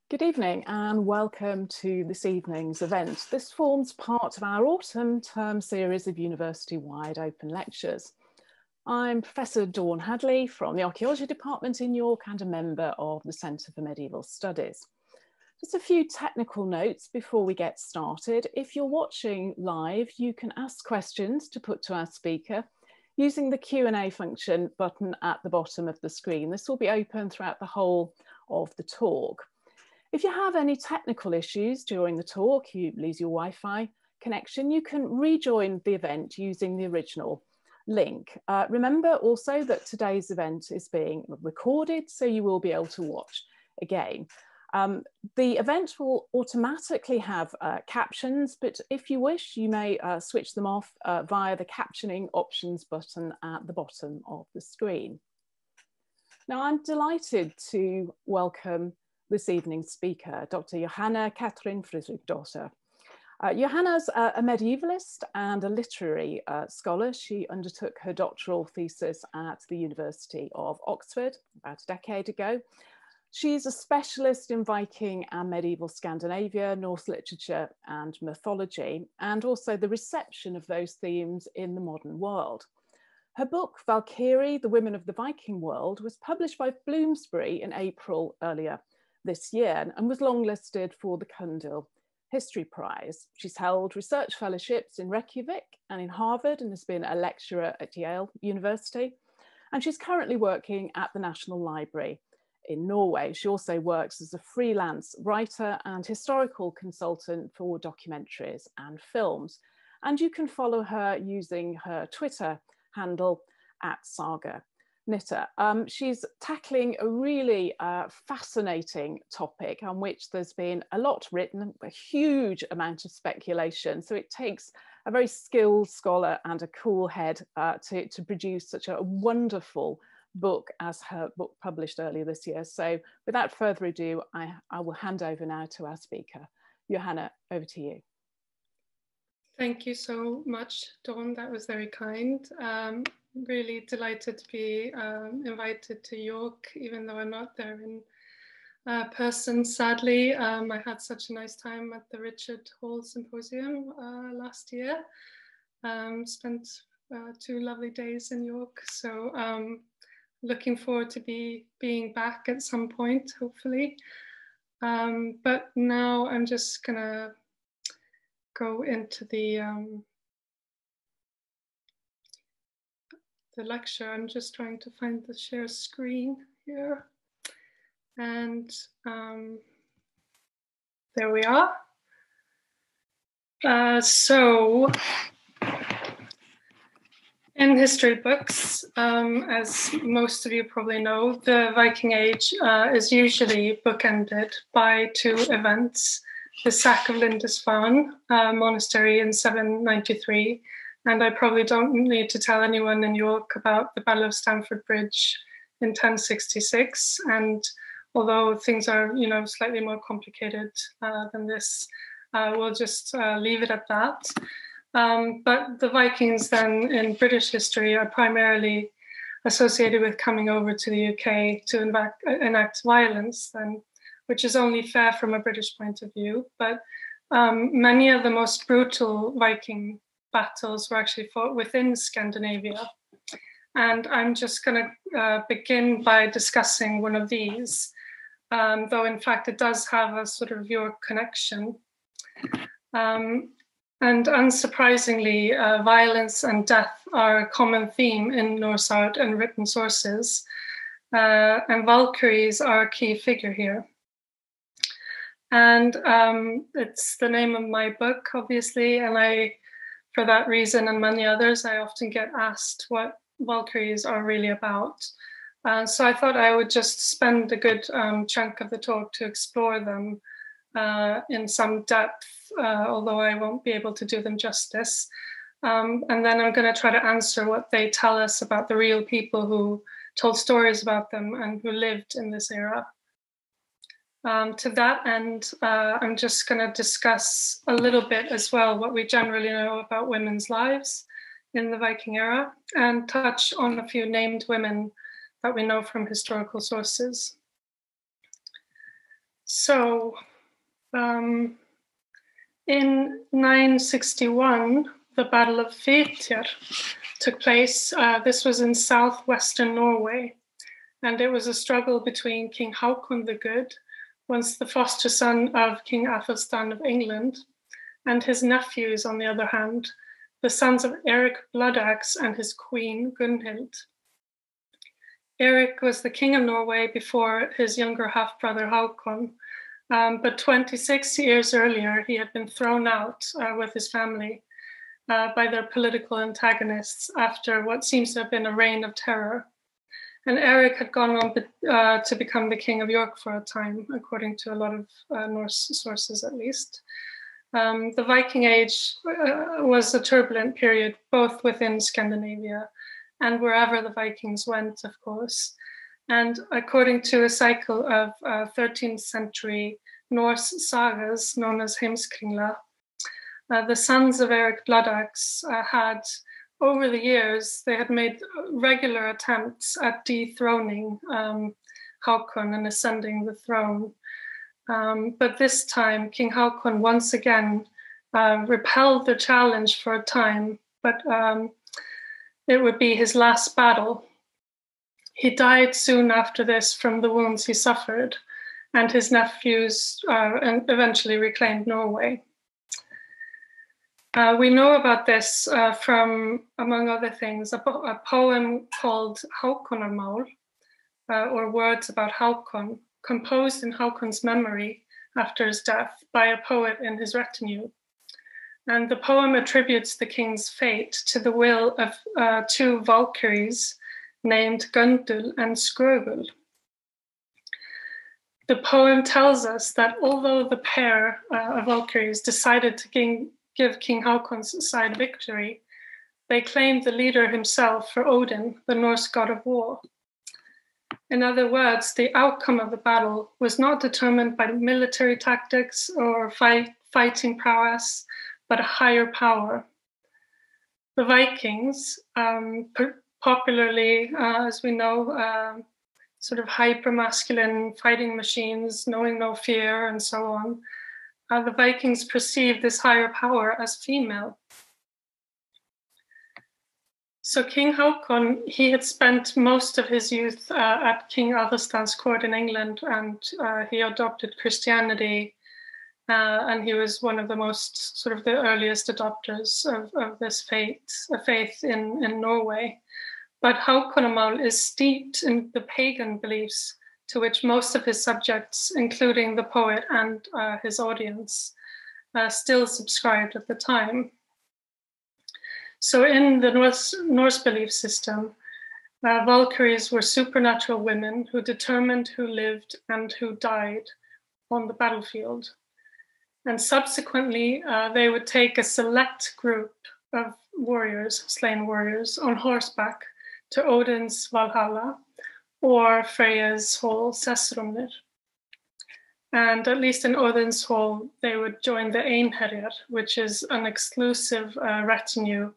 Good evening and welcome to this evening's event. This forms part of our autumn term series of university-wide open lectures. I'm Professor Dawn Hadley from the Archaeology Department in York and a member of the Centre for Medieval Studies. Just a few technical notes before we get started. If you're watching live, you can ask questions to put to our speaker using the Q&A function button at the bottom of the screen. This will be open throughout the whole of the talk. If you have any technical issues during the talk, you lose your Wi-Fi connection, you can rejoin the event using the original link. Remember also that today's event is being recorded, so you will be able to watch again. The event will automatically have captions, but if you wish, you may switch them off via the captioning options button at the bottom of the screen. Now, I'm delighted to welcome this evening's speaker, Dr. Johanna Fridriksdottir. Johanna's a medievalist and a literary scholar. She undertook her doctoral thesis at the University of Oxford about a decade ago. She's a specialist in Viking and medieval Scandinavia, Norse literature and mythology, and also the reception of those themes in the modern world. Her book, Valkyrie, The Women of the Viking World, was published by Bloomsbury in April earlier this year and was longlisted for the Kundil History Prize. She's held research fellowships in Reykjavik and in Harvard and has been a lecturer at Yale University. And she's currently working at the National Library in Norway. She also works as a freelance writer and historical consultant for documentaries and films. And you can follow her using her Twitter handle @Saga Knitter. She's tackling a really fascinating topic on which there's been a lot written, a huge amount of speculation. So it takes a very skilled scholar and a cool head to produce such a wonderful book as her book published earlier this year. So without further ado, I will hand over now to our speaker. Johanna, over to you. Thank you so much, Dawn. That was very kind. Really delighted to be invited to York, even though I'm not there in person, sadly. I had such a nice time at the Richard Hall Symposium last year. Spent 2 lovely days in York, so looking forward to being back at some point, hopefully. But now I'm just gonna go into the lecture. I'm just trying to find the share screen here. And there we are. So in history books, as most of you probably know, the Viking Age is usually bookended by 2 events: the sack of Lindisfarne monastery in 793, and I probably don't need to tell anyone in York about the Battle of Stamford Bridge in 1066. And although things are, slightly more complicated than this, we'll just leave it at that. But the Vikings then in British history are primarily associated with coming over to the UK to enact violence, then, which is only fair from a British point of view. But many of the most brutal Viking battles were actually fought within Scandinavia. And I'm just going to begin by discussing one of these, though in fact it does have a sort of York connection. And unsurprisingly, violence and death are a common theme in Norse art and written sources. And Valkyries are a key figure here. And it's the name of my book, obviously, and for that reason and many others, I often get asked what Valkyries are really about. So I thought I would just spend a good chunk of the talk to explore them in some depth, although I won't be able to do them justice. And then I'm going to try to answer what they tell us about the real people who told stories about them and who lived in this era. To that end, I'm just going to discuss a little bit as well what we generally know about women's lives in the Viking era and touch on a few named women that we know from historical sources. So, in 961, the Battle of Fitjar took place. This was in southwestern Norway, and it was a struggle between King Haakon the Good, once the foster son of King Athelstan of England, and his nephews, on the other hand, the sons of Eric Bloodaxe and his queen Gunhild. Eric was the king of Norway before his younger half-brother Haakon, but 26 years earlier, he had been thrown out with his family by their political antagonists after what seems to have been a reign of terror. And Eric had gone on to become the king of York for a time, according to a lot of Norse sources at least. The Viking Age was a turbulent period, both within Scandinavia and wherever the Vikings went, of course. And according to a cycle of 13th century Norse sagas known as Heimskringla, the sons of Eric Bloodaxe had, over the years, they had made regular attempts at dethroning Haakon and ascending the throne. But this time, King Haakon once again repelled the challenge for a time, but it would be his last battle. He died soon after this from the wounds he suffered, and his nephews eventually reclaimed Norway. We know about this from, among other things, a poem called Hákonarmál, or Words About Hákon, composed in Hákon's memory after his death by a poet in his retinue. And the poem attributes the king's fate to the will of two Valkyries named Gundul and Skrögul. The poem tells us that although the pair of Valkyries decided to give King Haakon's side victory, they claimed the leader himself for Odin, the Norse god of war. In other words, the outcome of the battle was not determined by military tactics or fighting prowess, but a higher power. The Vikings, popularly, as we know, sort of hyper-masculine fighting machines, knowing no fear and so on, the Vikings perceived this higher power as female. So King Haakon, he had spent most of his youth at King Athelstan's court in England, and he adopted Christianity, and he was one of the most sort of the earliest adopters of this faith in Norway. But Hákonarmál is steeped in the pagan beliefs to which most of his subjects, including the poet and his audience, still subscribed at the time. So in the Norse belief system, Valkyries were supernatural women who determined who lived and who died on the battlefield. And subsequently, they would take a select group of warriors, slain warriors, on horseback to Odin's Valhalla or Freyja's hall, Sessrumnir. And at least in Odin's hall, they would join the Einherjar, which is an exclusive retinue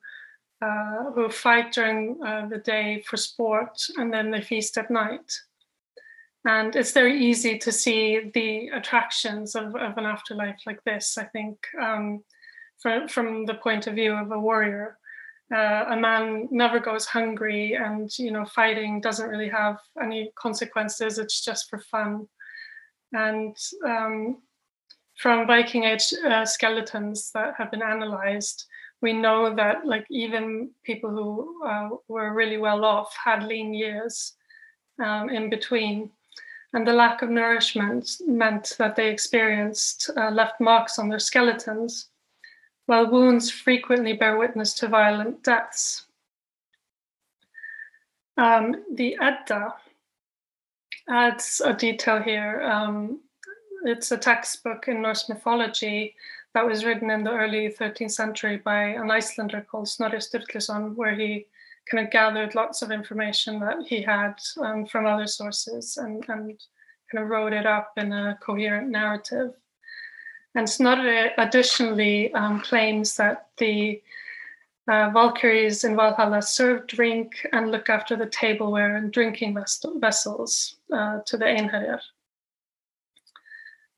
who fight during the day for sport, and then they feast at night. And it's very easy to see the attractions of an afterlife like this, I think, from the point of view of a warrior. A man never goes hungry, and fighting doesn't really have any consequences. It's just for fun. And from Viking Age skeletons that have been analyzed, we know that even people who were really well off had lean years in between. And the lack of nourishment meant that they experienced left marks on their skeletons, while wounds frequently bear witness to violent deaths. The Edda adds a detail here. It's a textbook in Norse mythology that was written in the early 13th century by an Icelander called Snorri Sturluson, where he kind of gathered lots of information that he had from other sources and kind of wrote it up in a coherent narrative. And Snorri additionally claims that the Valkyries in Valhalla serve drink and look after the tableware and drinking vessels to the Einherjar.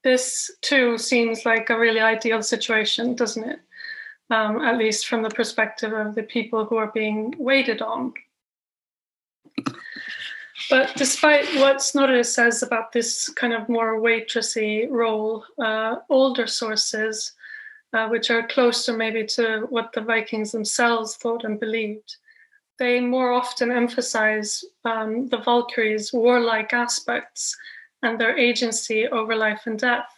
this too seems like a really ideal situation, doesn't it? At least from the perspective of the people who are being waited on. But despite what Snorri says about this kind of more waitressy role, older sources, which are closer maybe to what the Vikings themselves thought and believed, they more often emphasize the Valkyries' warlike aspects and their agency over life and death.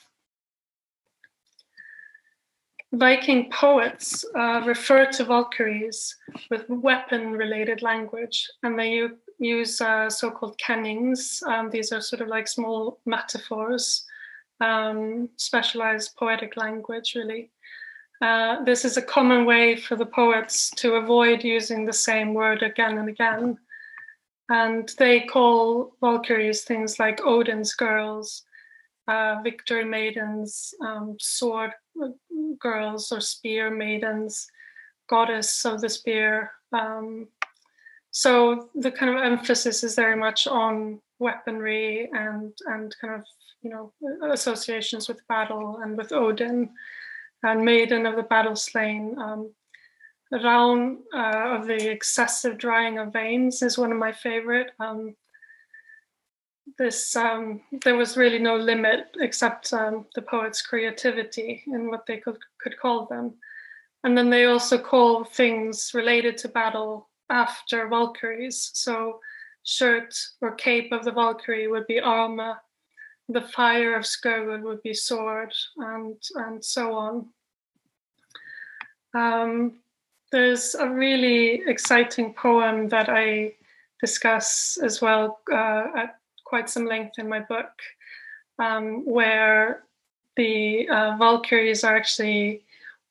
Viking poets refer to Valkyries with weapon-related language, and they use so-called kennings. These are sort of like small metaphors, specialized poetic language, really. This is a common way for the poets to avoid using the same word again and again. And they call Valkyries things like Odin's girls, victory maidens, sword girls or spear maidens, goddess of the spear. So the kind of emphasis is very much on weaponry and kind of, associations with battle and with Odin, and maiden of the battle slain. Raun of the excessive drying of veins is one of my favorite. There was really no limit except the poet's creativity in what they could call them. And then they also call things related to battle after Valkyries. So shirt or cape of the Valkyrie would be armor, the fire of Sturluson would be sword, and so on. There's a really exciting poem that I discuss as well at quite some length in my book, where the Valkyries are actually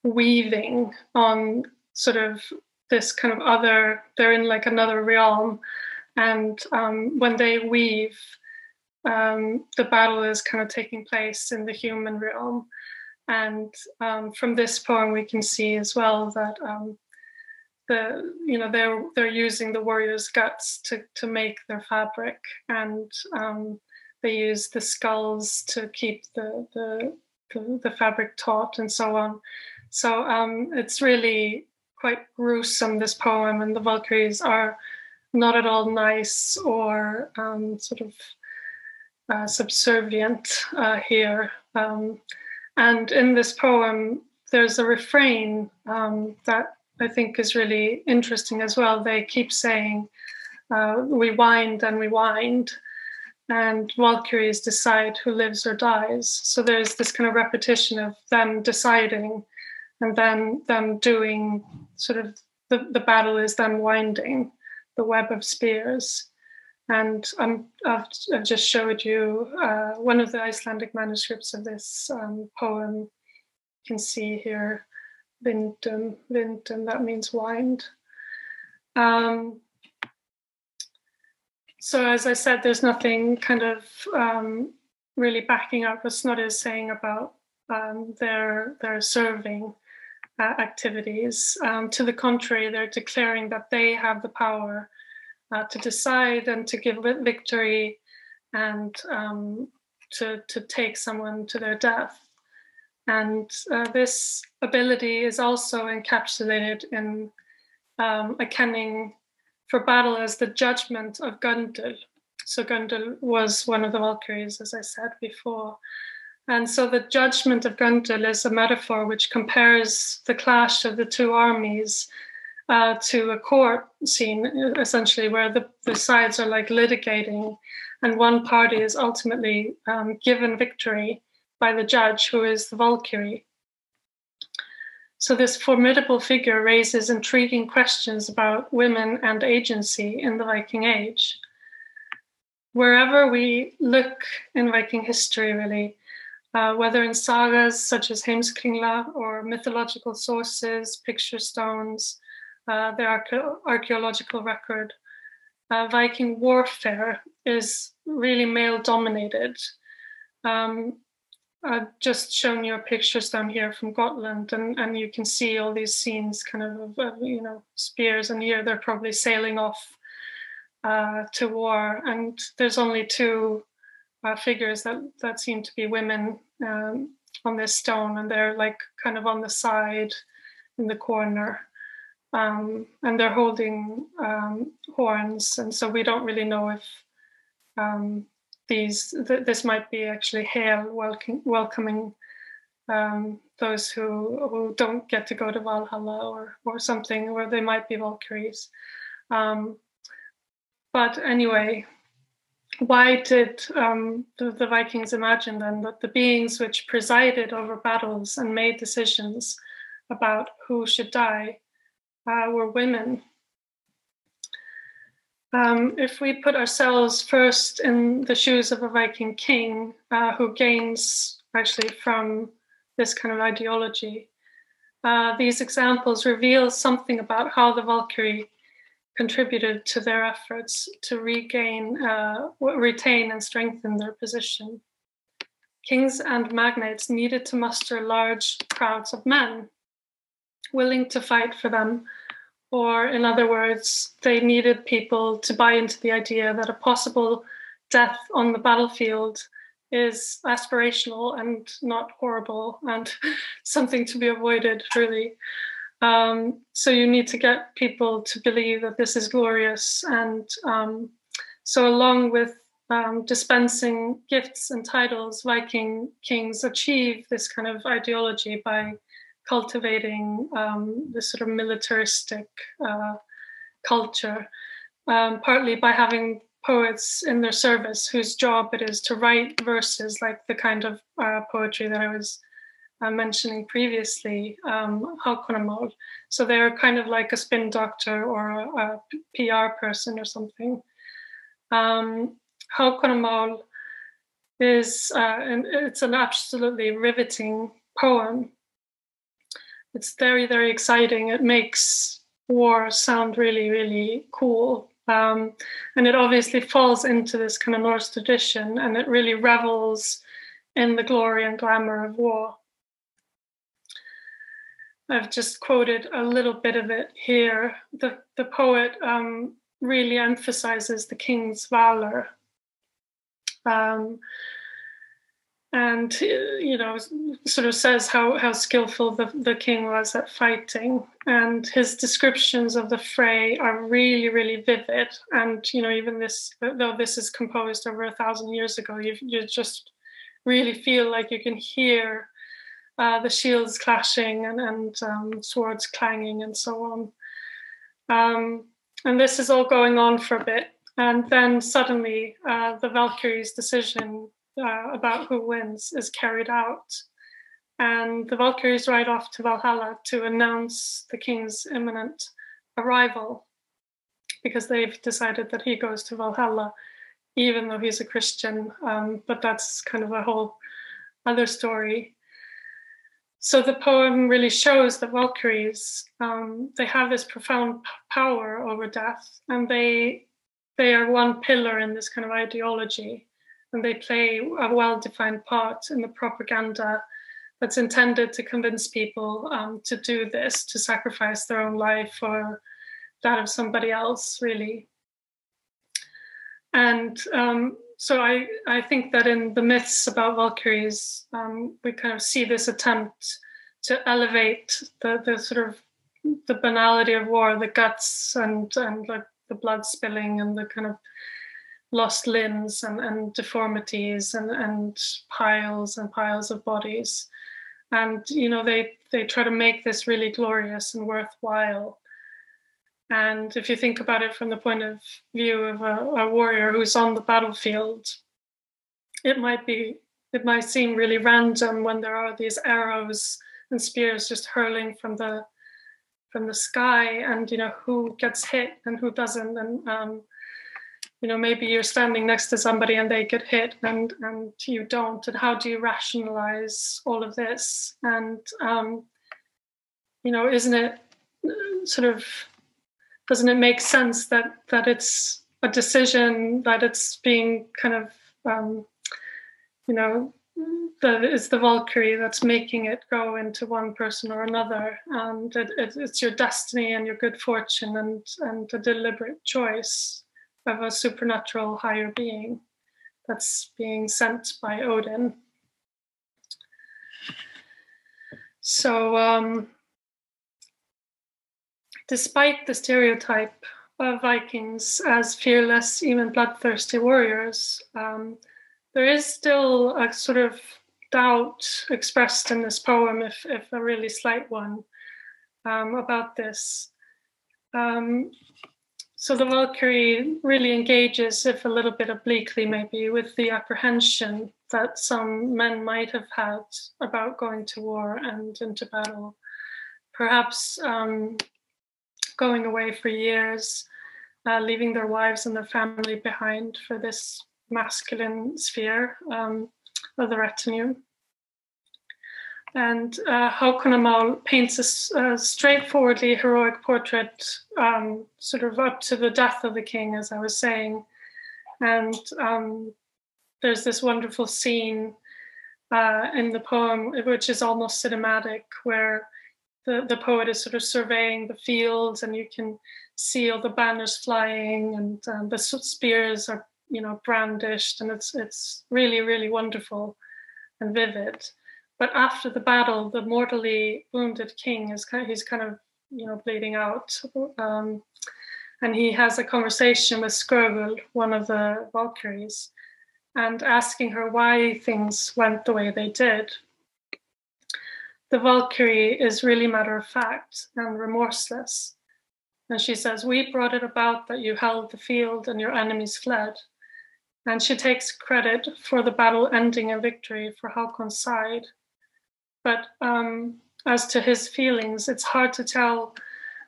weaving on sort of this kind of other, they're in like another realm. And when they weave, the battle is kind of taking place in the human realm. And from this poem, we can see as well that they're using the warrior's guts to make their fabric, and they use the skulls to keep the fabric taut and so on. So it's really quite gruesome, this poem, and the Valkyries are not at all nice or sort of subservient here. And in this poem, there's a refrain that I think is really interesting as well. They keep saying, we wind and we wind, and Valkyries decide who lives or dies. So there's this kind of repetition of them deciding and then them doing sort of the battle is them winding the web of spears. And I've just showed you one of the Icelandic manuscripts of this poem. You can see here, Vindum, that means wind. So as I said, there's nothing kind of really backing up what Snorri is saying about their serving activities. To the contrary, they're declaring that they have the power to decide and to give victory and to take someone to their death. And this ability is also encapsulated in a kenning for battle as the judgment of Gundul. So Gundul was one of the Valkyries, as I said before. And so the judgment of Gundul is a metaphor which compares the clash of the two armies to a court scene, essentially, where the sides are like litigating, and one party is ultimately given victory by the judge, who is the Valkyrie. So this formidable figure raises intriguing questions about women and agency in the Viking Age. Wherever we look in Viking history, really, whether in sagas such as Heimskringla or mythological sources, picture stones, the archaeological record, Viking warfare is really male-dominated. I've just shown you pictures down here from Gotland, and you can see all these scenes kind of spears, and here they're probably sailing off to war. And there's only two figures that seem to be women on this stone, and they're like kind of on the side in the corner, and they're holding horns, and so we don't really know if this might be actually Hel welcoming those who don't get to go to Valhalla or something, or they might be Valkyries. But anyway, why did the Vikings imagine then that the beings which presided over battles and made decisions about who should die were women? If we put ourselves first in the shoes of a Viking king who gains actually from this kind of ideology, these examples reveal something about how the Valkyrie contributed to their efforts to retain and strengthen their position. Kings and magnates needed to muster large crowds of men willing to fight for them, or in other words, they needed people to buy into the idea that a possible death on the battlefield is aspirational and not horrible and something to be avoided, really. So you need to get people to believe that this is glorious. And so along with dispensing gifts and titles, Viking kings achieve this kind of ideology by cultivating this sort of militaristic culture, partly by having poets in their service whose job it is to write verses like the kind of poetry that I was mentioning previously, Hákonarmál. So they're kind of like a spin doctor or a PR person or something. Hákonarmál is, and it's an absolutely riveting poem. It's very, very exciting. It makes war sound really, really cool. And it obviously falls into this kind of Norse tradition, and it really revels in the glory and glamour of war. I've just quoted a little bit of it here. The poet really emphasizes the king's valor. And, you know, sort of says how skillful the king was at fighting. And his descriptions of the fray are really, really vivid. And, you know, even this, though this is composed over 1,000 years ago, you just really feel like you can hear the shields clashing and swords clanging and so on. And this is all going on for a bit. And then suddenly the Valkyrie's decision about who wins is carried out. And the Valkyries ride off to Valhalla to announce the king's imminent arrival, because they've decided that he goes to Valhalla, even though he's a Christian. But that's kind of a whole other story. So the poem really shows that Valkyries, they have this profound power over death, and they are one pillar in this kind of ideology, and they play a well-defined part in the propaganda that's intended to convince people to do this, to sacrifice their own life or that of somebody else, really. And so I think that in the myths about Valkyries, we kind of see this attempt to elevate the sort of the banality of war, the guts and like the blood spilling and the kind of lost limbs and deformities and piles of bodies. And, you know, they try to make this really glorious and worthwhile. And if you think about it from the point of view of a warrior who's on the battlefield, it might seem really random when there are these arrows and spears just hurling from the sky, and, you know, who gets hit and who doesn't. And you know, maybe you're standing next to somebody and they get hit and you don't. And how do you rationalize all of this? And, you know, isn't it sort of, doesn't it make sense that it's a decision, that it's being kind of, you know, that it's the Valkyrie that's making it go into one person or another, and it's your destiny and your good fortune and a deliberate choice of a supernatural higher being that's being sent by Odin. So despite the stereotype of Vikings as fearless, even bloodthirsty warriors, there is still a sort of doubt expressed in this poem, if a really slight one, about this. So the Valkyrie really engages, if a little bit obliquely maybe, with the apprehension that some men might have had about going to war and into battle. Perhaps going away for years, leaving their wives and their family behind for this masculine sphere of the retinue. And Hákon Amál paints a straightforwardly heroic portrait, sort of up to the death of the king, as I was saying. And there's this wonderful scene in the poem, which is almost cinematic, where the poet is sort of surveying the fields, and you can see all the banners flying, and the spears are, brandished, and it's really, really wonderful and vivid. But after the battle, the mortally wounded king he's kind of bleeding out, and he has a conversation with Sturluson, one of the Valkyries, and asking her why things went the way they did. The Valkyrie is really matter of fact and remorseless. And she says, "We brought it about that you held the field and your enemies fled." And she takes credit for the battle ending in victory for Hákon's side. But as to his feelings, it's hard to tell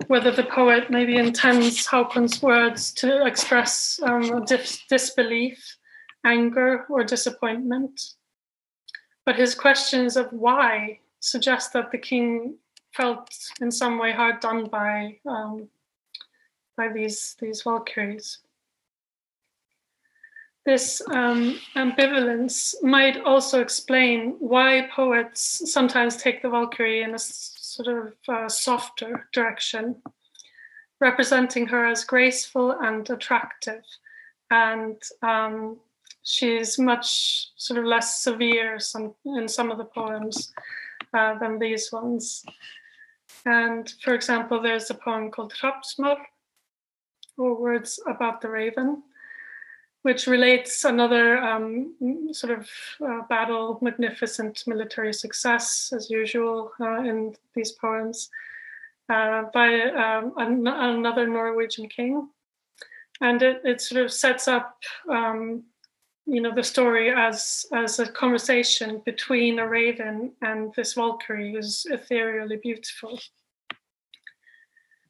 whether the poet maybe intends Hákon's words to express disbelief, anger, or disappointment. But his questions of why suggest that the king felt in some way hard done by these Valkyries. This ambivalence might also explain why poets sometimes take the Valkyrie in a sort of softer direction, representing her as graceful and attractive. And she's much sort of less severe in some of the poems than these ones. And for example, there's a poem called Hrafnsmál, or Words About the Raven, which relates another sort of battle, magnificent military success, as usual in these poems, by another Norwegian king. And it sort of sets up the story as a conversation between a raven and this Valkyrie, who's ethereally beautiful.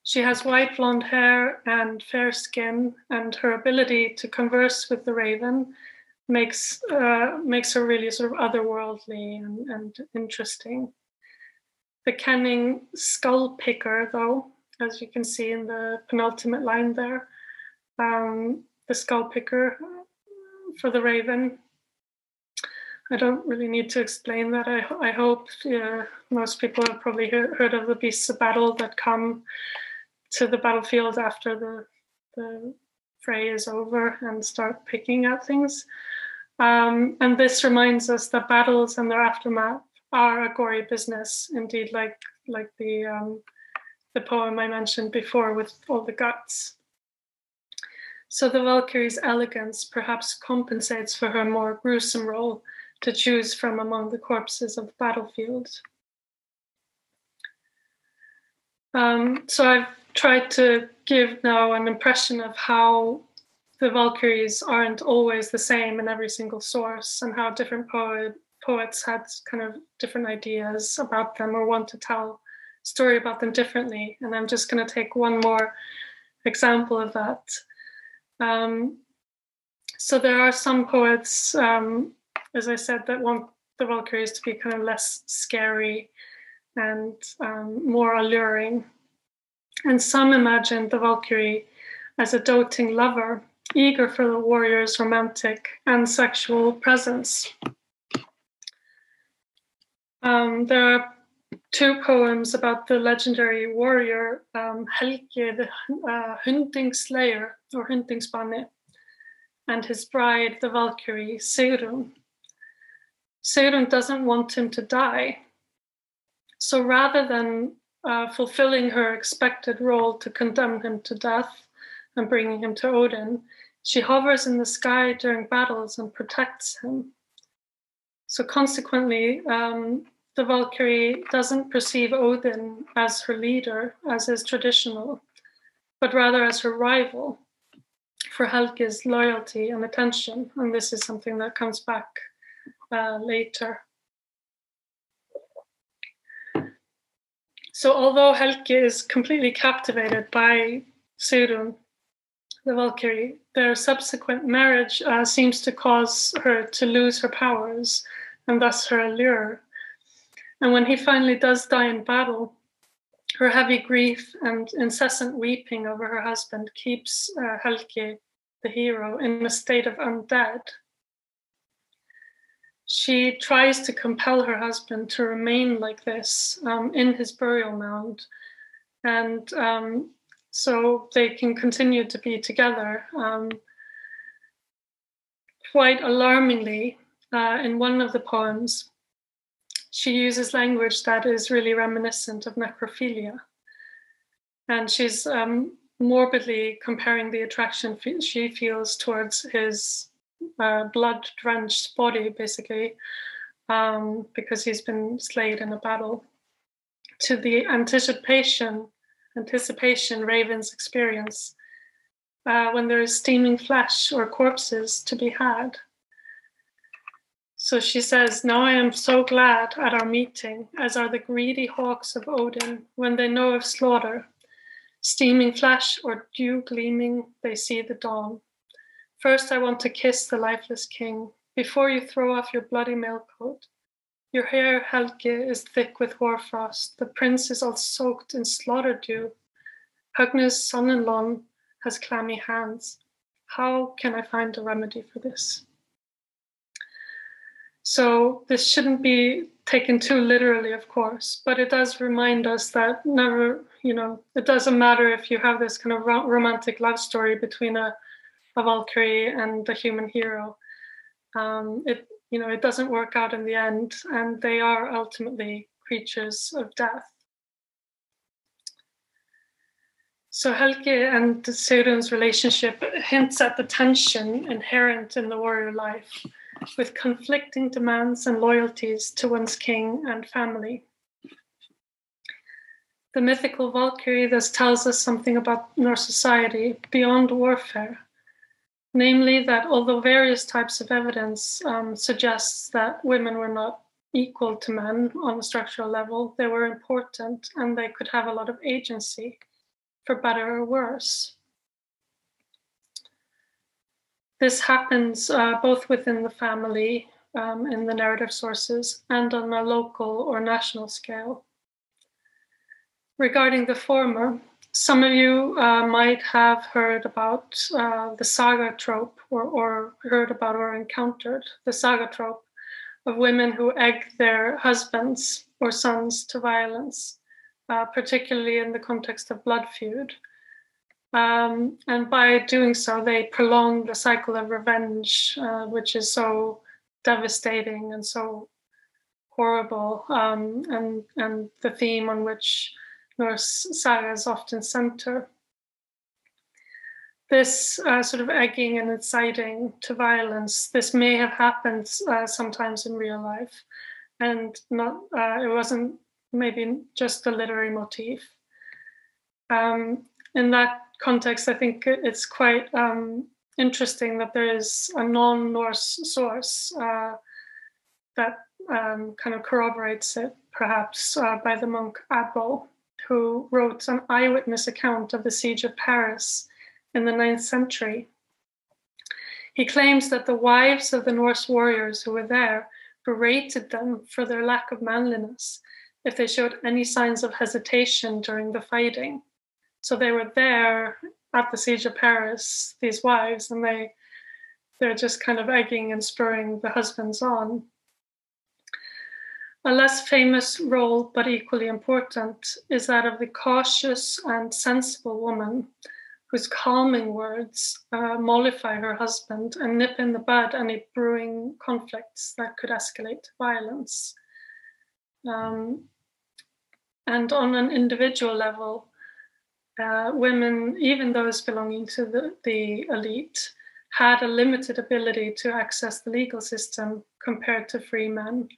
She has white blonde hair and fair skin, and her ability to converse with the raven makes her really sort of otherworldly and interesting. The Kenning skull picker, though, as you can see in the penultimate line there, the skull picker for the raven. I don't really need to explain that. I hope most people have probably heard of the beasts of battle that come to the battlefield after the fray is over and start picking at things. And this reminds us that battles and their aftermath are a gory business, indeed, like the poem I mentioned before with all the guts. So the Valkyrie's elegance perhaps compensates for her more gruesome role to choose from among the corpses of the battlefield. So I've tried to give now an impression of how the Valkyries aren't always the same in every single source, and how different poets had kind of different ideas about them or want to tell a story about them differently. And I'm just going to take one more example of that. So there are some poets, as I said, that want the Valkyries to be kind of less scary and more alluring. And some imagine the Valkyrie as a doting lover, eager for the warrior's romantic and sexual presence. There are two poems about the legendary warrior Helgi Hundingsbani, or Hundingsbani, and his bride, the Valkyrie Sigrun. Sigrun doesn't want him to die. So rather than fulfilling her expected role to condemn him to death and bringing him to Odin, she hovers in the sky during battles and protects him. So consequently, the Valkyrie doesn't perceive Odin as her leader, as is traditional, but rather as her rival for Helgi's loyalty and attention. And this is something that comes back later. So although Helgi is completely captivated by Sigrun, the Valkyrie, their subsequent marriage seems to cause her to lose her powers and thus her allure. And when he finally does die in battle, her heavy grief and incessant weeping over her husband keeps Helgi, the hero, in a state of undead. She tries to compel her husband to remain like this in his burial mound, and so they can continue to be together. Quite alarmingly, in one of the poems, she uses language that is really reminiscent of necrophilia. And she's morbidly comparing the attraction she feels towards his blood-drenched body, basically, because he's been slayed in a battle, to the anticipation ravens experience when there is steaming flesh or corpses to be had. So she says, "Now I am so glad at our meeting, as are the greedy hawks of Odin, when they know of slaughter. Steaming flesh or dew gleaming, they see the dawn. First I want to kiss the lifeless king, before you throw off your bloody mailcoat. Your hair, Helgi, is thick with hoarfrost. The prince is all soaked in slaughter dew. Högni's son-in-law has clammy hands. How can I find a remedy for this?" So this shouldn't be taken too literally, of course, but it does remind us that never, it doesn't matter if you have this kind of romantic love story between a Valkyrie and the human hero. It doesn't work out in the end, and they are ultimately creatures of death. So Helgi and Sigrun's relationship hints at the tension inherent in the warrior life, with conflicting demands and loyalties to one's king and family. The mythical Valkyrie thus tells us something about Norse society beyond warfare, namely that although various types of evidence suggests that women were not equal to men on a structural level, they were important and they could have a lot of agency, for better or worse. This happens both within the family, in the narrative sources, and on a local or national scale. Regarding the former, some of you might have heard about the saga trope, or heard about or encountered the saga trope of women who egg their husbands or sons to violence, particularly in the context of blood feud. And by doing so, they prolong the cycle of revenge, which is so devastating and so horrible, and the theme on which Norse sagas often center. This sort of egging and inciting to violence, this may have happened sometimes in real life, and it wasn't maybe just a literary motif. In that context, I think it's quite interesting that there is a non-Norse source that kind of corroborates it, perhaps by the monk Abbo, who wrote an eyewitness account of the siege of Paris in the 9th century. He claims that the wives of the Norse warriors who were there berated them for their lack of manliness if they showed any signs of hesitation during the fighting. So they were there at the siege of Paris, these wives, and they're just kind of egging and spurring the husbands on. A less famous role, but equally important, is that of the cautious and sensible woman whose calming words mollify her husband and nip in the bud any brewing conflicts that could escalate to violence. And on an individual level, women, even those belonging to the elite, had a limited ability to access the legal system compared to free men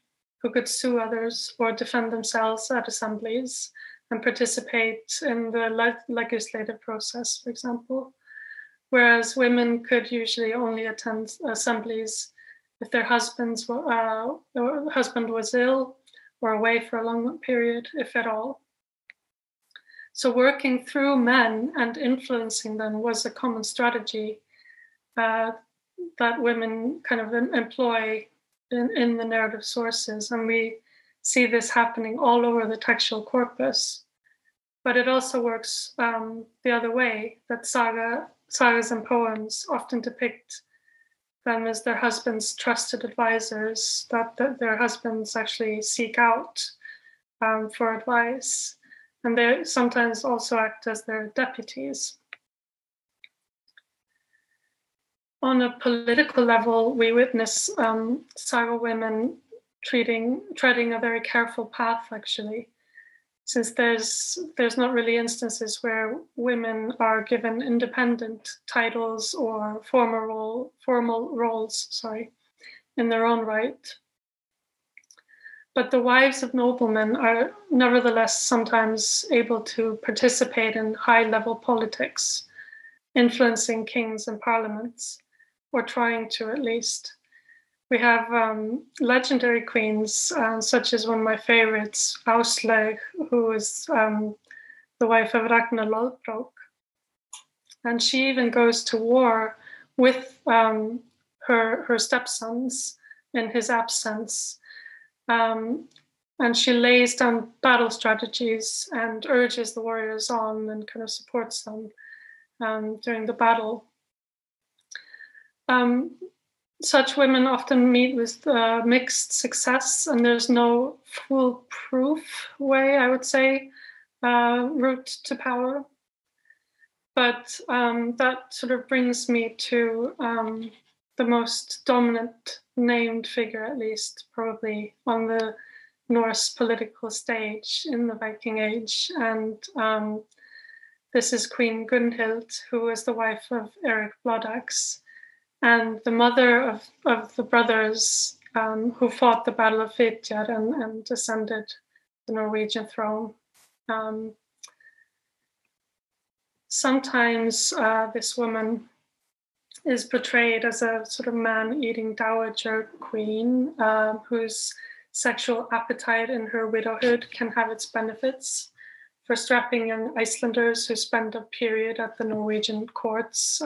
who could sue others or defend themselves at assemblies and participate in the legislative process, for example. Whereas women could usually only attend assemblies if their husband was ill or away for a long period, if at all. So working through men and influencing them was a common strategy that women kind of employ in the narrative sources. And we see this happening all over the textual corpus. But it also works the other way, that sagas and poems often depict them as their husbands' trusted advisors, that their husbands actually seek out for advice. And they sometimes also act as their deputies. On a political level, we witness saga women treading a very careful path, actually, since there's not really instances where women are given independent titles or formal roles, in their own right. But the wives of noblemen are nevertheless sometimes able to participate in high-level politics, influencing kings and parliaments, or trying to at least. We have legendary queens, such as one of my favorites, Austlaug, who is the wife of Ragnarok. And she even goes to war with her stepsons in his absence. And she lays down battle strategies and urges the warriors on and kind of supports them during the battle. Such women often meet with mixed success, and there's no foolproof way, I would say, route to power. But that sort of brings me to the most dominant named figure, at least, probably on the Norse political stage in the Viking Age. And this is Queen Gunhild, who was the wife of Eric Bloodaxe, and the mother of the brothers who fought the Battle of Fitjar and ascended the Norwegian throne. Sometimes this woman is portrayed as a sort of man-eating dowager queen whose sexual appetite in her widowhood can have its benefits for strapping young Icelanders who spend a period at the Norwegian courts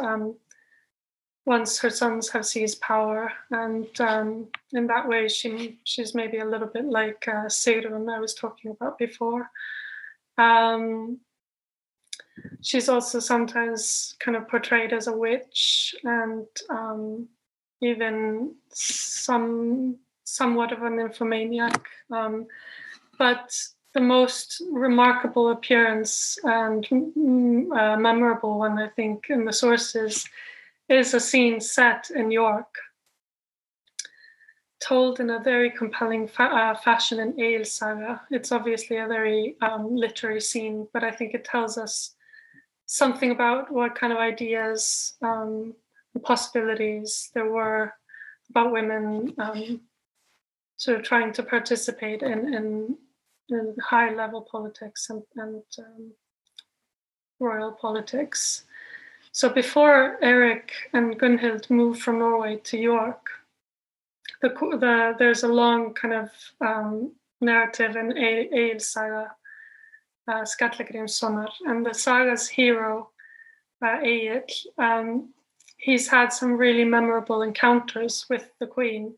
once her sons have seized power. And in that way, she's maybe a little bit like Sigrun I was talking about before. She's also sometimes kind of portrayed as a witch and even somewhat of an nymphomaniac. But the most remarkable appearance and memorable one, I think, in the sources is a scene set in York, told in a very compelling fashion in Egil Saga. It's obviously a very literary scene, but I think it tells us something about what kind of ideas and possibilities there were about women sort of trying to participate in high-level politics and royal politics. So before Eric and Gunhild moved from Norway to York, there's a long kind of narrative in Egil Saga, Skallagrimssonar, and the saga's hero, Egil, he's had some really memorable encounters with the queen,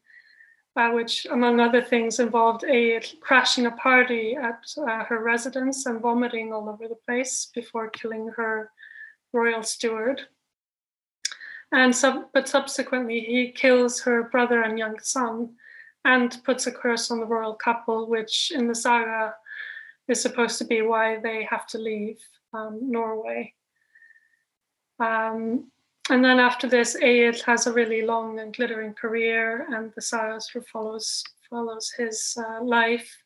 which, among other things, involved Egil crashing a party at her residence and vomiting all over the place before killing her royal steward. But subsequently, he kills her brother and young son and puts a curse on the royal couple, which in the saga is supposed to be why they have to leave Norway. And then after this, Egil has a really long and glittering career, and the saga sort of follows his life.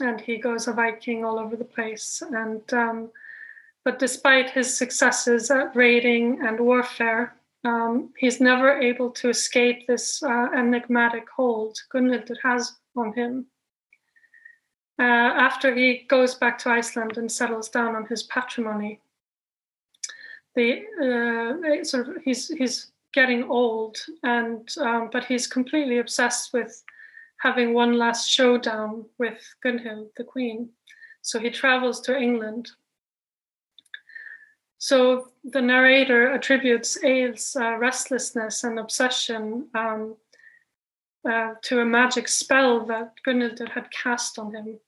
and he goes a Viking all over the place. And but despite his successes at raiding and warfare, he's never able to escape this enigmatic hold Gunnhildur has on him. After he goes back to Iceland and settles down on his patrimony, he's getting old, and but he's completely obsessed with having one last showdown with Gunnhild, the queen. So he travels to England. So the narrator attributes Egil's restlessness and obsession to a magic spell that Gunnhildur had cast on him.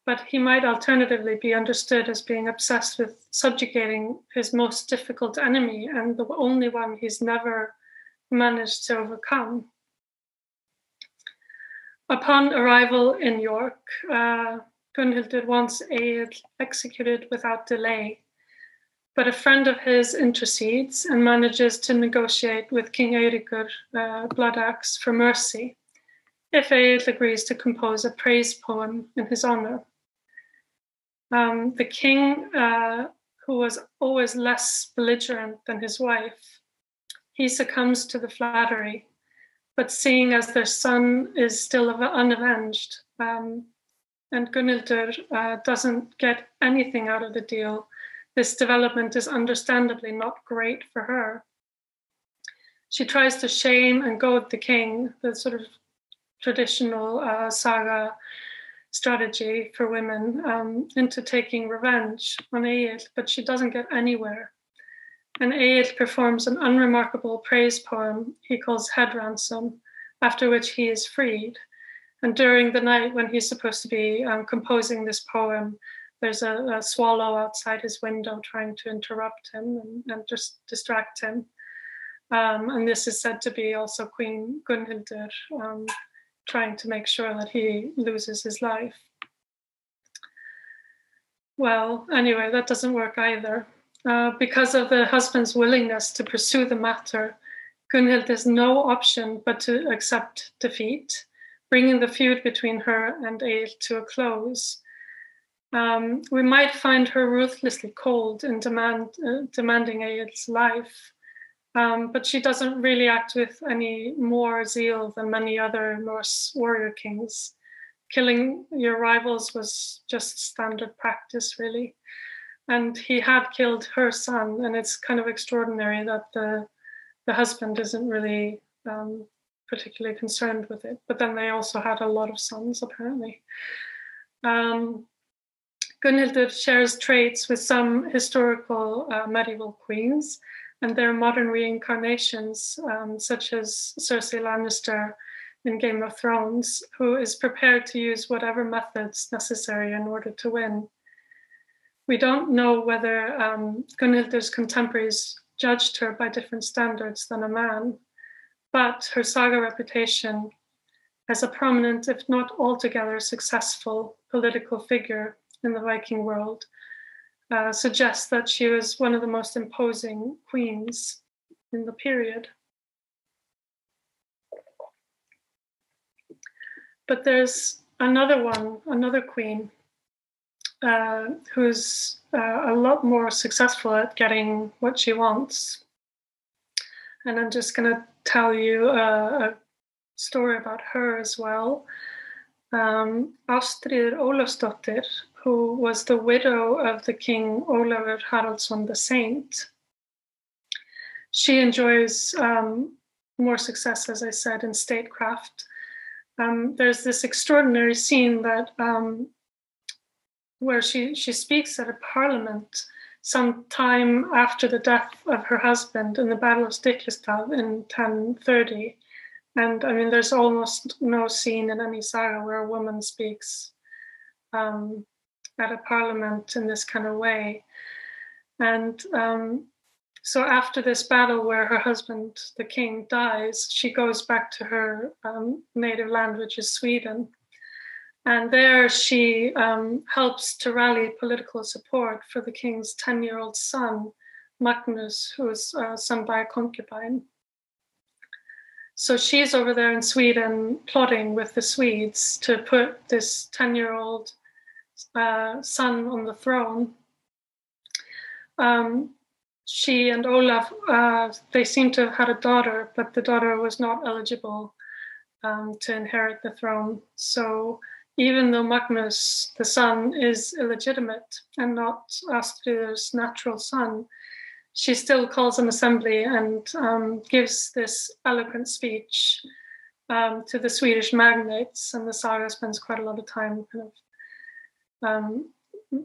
But he might alternatively be understood as being obsessed with subjugating his most difficult enemy and the only one he's never managed to overcome. Upon arrival in York, Gunnhildur wants Egil executed without delay, but a friend of his intercedes and manages to negotiate with King Eiríkur Bloodaxe for mercy, if Egil agrees to compose a praise poem in his honor. The king, who was always less belligerent than his wife, he succumbs to the flattery, but seeing as their son is still unavenged, and Gunnhildur doesn't get anything out of the deal, this development is understandably not great for her. She tries to shame and goad the king, the sort of traditional saga strategy for women, into taking revenge on Egil, but she doesn't get anywhere. And Egil performs an unremarkable praise poem he calls Head Ransom, after which he is freed. And during the night when he's supposed to be composing this poem, there's a swallow outside his window trying to interrupt him and just distract him. And this is said to be also Queen Gunnhildur trying to make sure that he loses his life. Well, anyway, that doesn't work either. Because of the husband's willingness to pursue the matter, Gunnhild has no option but to accept defeat, bringing the feud between her and Egil to a close. We might find her ruthlessly cold in demanding Egil's life, but she doesn't really act with any more zeal than many other Norse warrior kings. Killing your rivals was just standard practice, really. And he had killed her son, and it's kind of extraordinary that the husband isn't really particularly concerned with it. But then they also had a lot of sons, apparently. Gunnhildur shares traits with some historical medieval queens, and their modern reincarnations, such as Cersei Lannister in Game of Thrones, who is prepared to use whatever methods necessary in order to win. We don't know whether Gunnhildur's contemporaries judged her by different standards than a man, but her saga reputation as a prominent, if not altogether successful, political figure in the Viking world suggests that she was one of the most imposing queens in the period. But there's another queen who's a lot more successful at getting what she wants. And I'm just going to tell you a story about her as well. Ástríður Ólafsdottir, who was the widow of the king Ólafur Haraldsson the Saint. She enjoys more success, as I said, in statecraft. There's this extraordinary scene that where she speaks at a parliament some time after the death of her husband in the Battle of Stiklestad in 1030. And I mean, there's almost no scene in any saga where a woman speaks at a parliament in this kind of way. And so after this battle where her husband, the king, dies, she goes back to her native land, which is Sweden. And there she helps to rally political support for the king's 10-year-old son, Magnus, who is son by a concubine. So she's over there in Sweden plotting with the Swedes to put this 10-year-old son on the throne. She and Olaf, they seem to have had a daughter, but the daughter was not eligible to inherit the throne. So even though Magnus, the son, is illegitimate and not Astrid's natural son, she still calls an assembly and gives this eloquent speech to the Swedish magnates, and the saga spends quite a lot of time kind of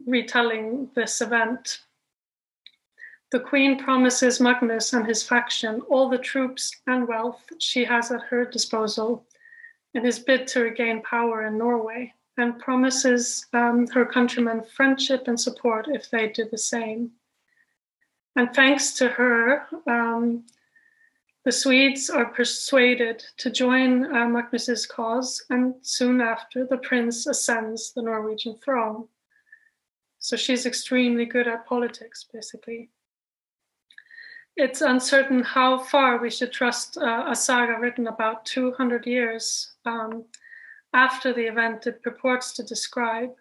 retelling this event. The queen promises Magnus and his faction all the troops and wealth she has at her disposal in his bid to regain power in Norway, and promises her countrymen friendship and support if they do the same. And thanks to her, the Swedes are persuaded to join Magnus's cause, and soon after, the prince ascends the Norwegian throne. So she's extremely good at politics, basically. It's uncertain how far we should trust a saga written about 200 years after the event it purports to describe,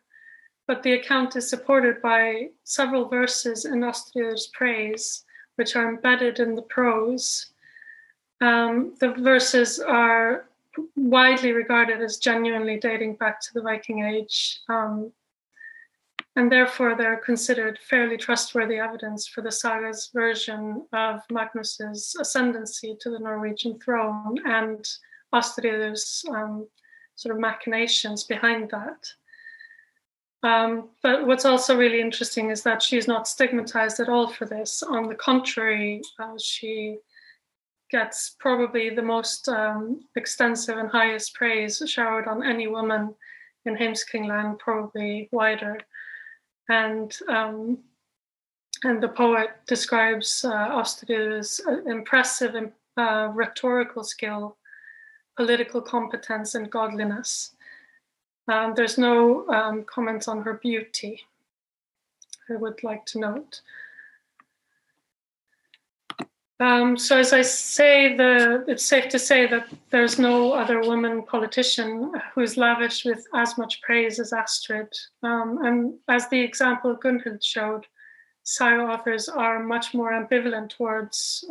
but the account is supported by several verses in Astrid's praise, which are embedded in the prose. The verses are widely regarded as genuinely dating back to the Viking Age, and therefore they're considered fairly trustworthy evidence for the saga's version of Magnus's ascendancy to the Norwegian throne and Astrid's sort of machinations behind that. But what's also really interesting is that she's not stigmatized at all for this. On the contrary, she gets probably the most extensive and highest praise showered on any woman in Heimskringland, probably wider. And the poet describes Astrid's impressive rhetorical skill, political competence, and godliness. There's no comments on her beauty, I would like to note. So as I say, it's safe to say that there's no other woman politician who is lavished with as much praise as Astrid. And as the example Gunhild showed, saga authors are much more ambivalent towards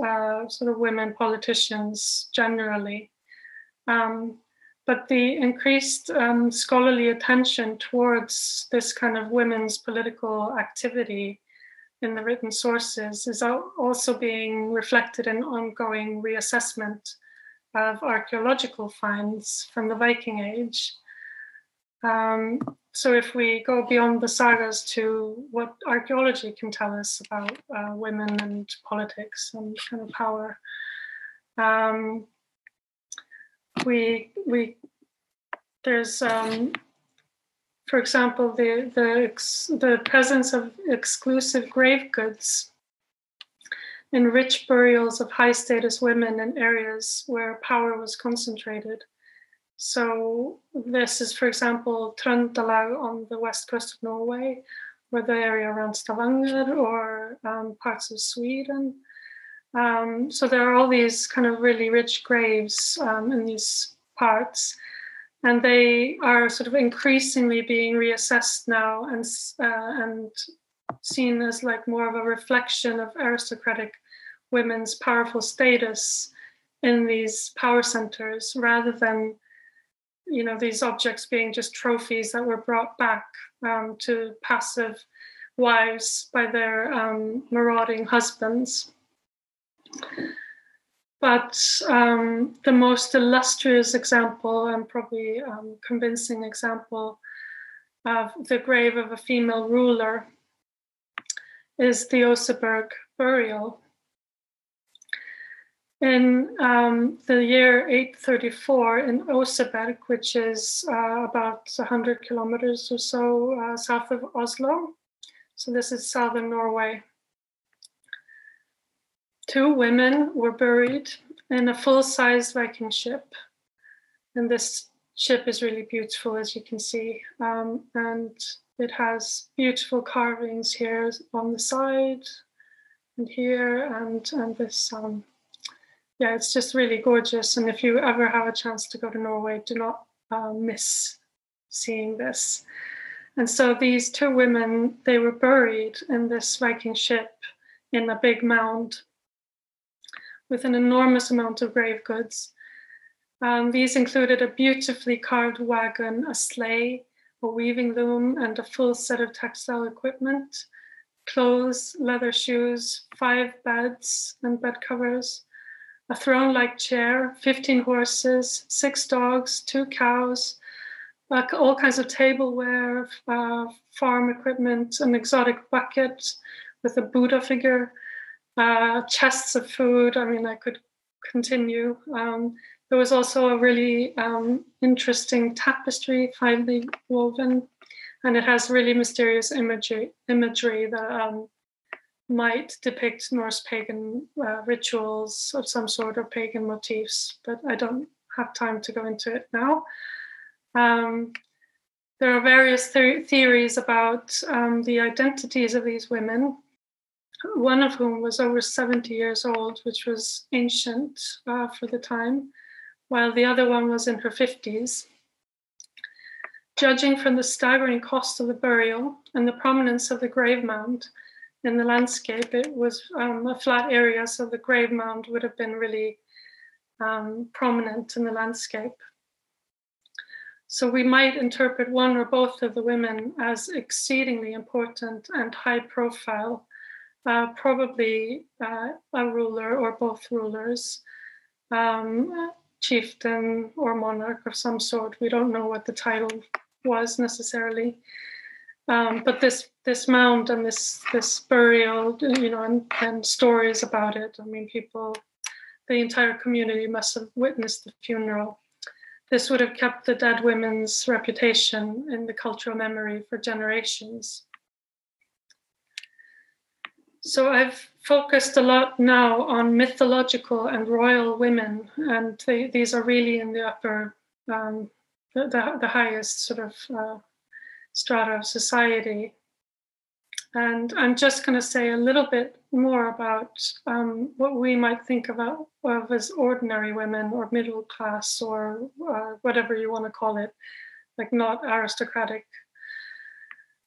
sort of women politicians generally. But the increased scholarly attention towards this kind of women's political activity in the written sources is also being reflected in ongoing reassessment of archaeological finds from the Viking Age. So if we go beyond the sagas to what archaeology can tell us about women and politics and kind of power, there's for example, the presence of exclusive grave goods in rich burials of high status women in areas where power was concentrated. So this is, for example, Trøndelag on the west coast of Norway, or the area around Stavanger, or parts of Sweden. So there are all these kind of really rich graves in these parts. And they are sort of increasingly being reassessed now and seen as like more of a reflection of aristocratic women's powerful status in these power centers, rather than, you know, these objects being just trophies that were brought back to passive wives by their marauding husbands. But the most illustrious example, and probably convincing example, of the grave of a female ruler is the Oseberg burial. In the year 834 in Oseberg, which is about 100 kilometers or so south of Oslo, so this is southern Norway, 2 women were buried in a full-sized Viking ship. And this ship is really beautiful, as you can see. And it has beautiful carvings here on the side and here, and this, yeah, it's just really gorgeous. And if you ever have a chance to go to Norway, do not miss seeing this. And so these two women, they were buried in this Viking ship in a big mound with an enormous amount of grave goods. These included a beautifully carved wagon, a sleigh, a weaving loom, and a full set of textile equipment, clothes, leather shoes, 5 beds and bed covers, a throne-like chair, 15 horses, 6 dogs, 2 cows, all kinds of tableware, farm equipment, an exotic bucket with a Buddha figure, chests of food. I mean, I could continue. There was also a really interesting tapestry, finely woven, and it has really mysterious imagery that might depict Norse pagan rituals of some sort or pagan motifs, but I don't have time to go into it now. There are various theories about the identities of these women, one of whom was over 70 years old, which was ancient for the time, while the other one was in her 50s. Judging from the staggering cost of the burial and the prominence of the grave mound in the landscape, it was a flat area, so the grave mound would have been really prominent in the landscape. So we might interpret one or both of the women as exceedingly important and high profile, probably a ruler or both rulers, chieftain or monarch of some sort. We don't know what the title was necessarily. But this mound and this burial, you know, and stories about it. I mean, the entire community must have witnessed the funeral. This would have kept the dead women's reputation in the cultural memory for generations. So I've focused a lot now on mythological and royal women, and these are really in the upper, the highest sort of strata of society. And I'm just going to say a little bit more about what we might think of as ordinary women or middle class or whatever you want to call it, like not aristocratic.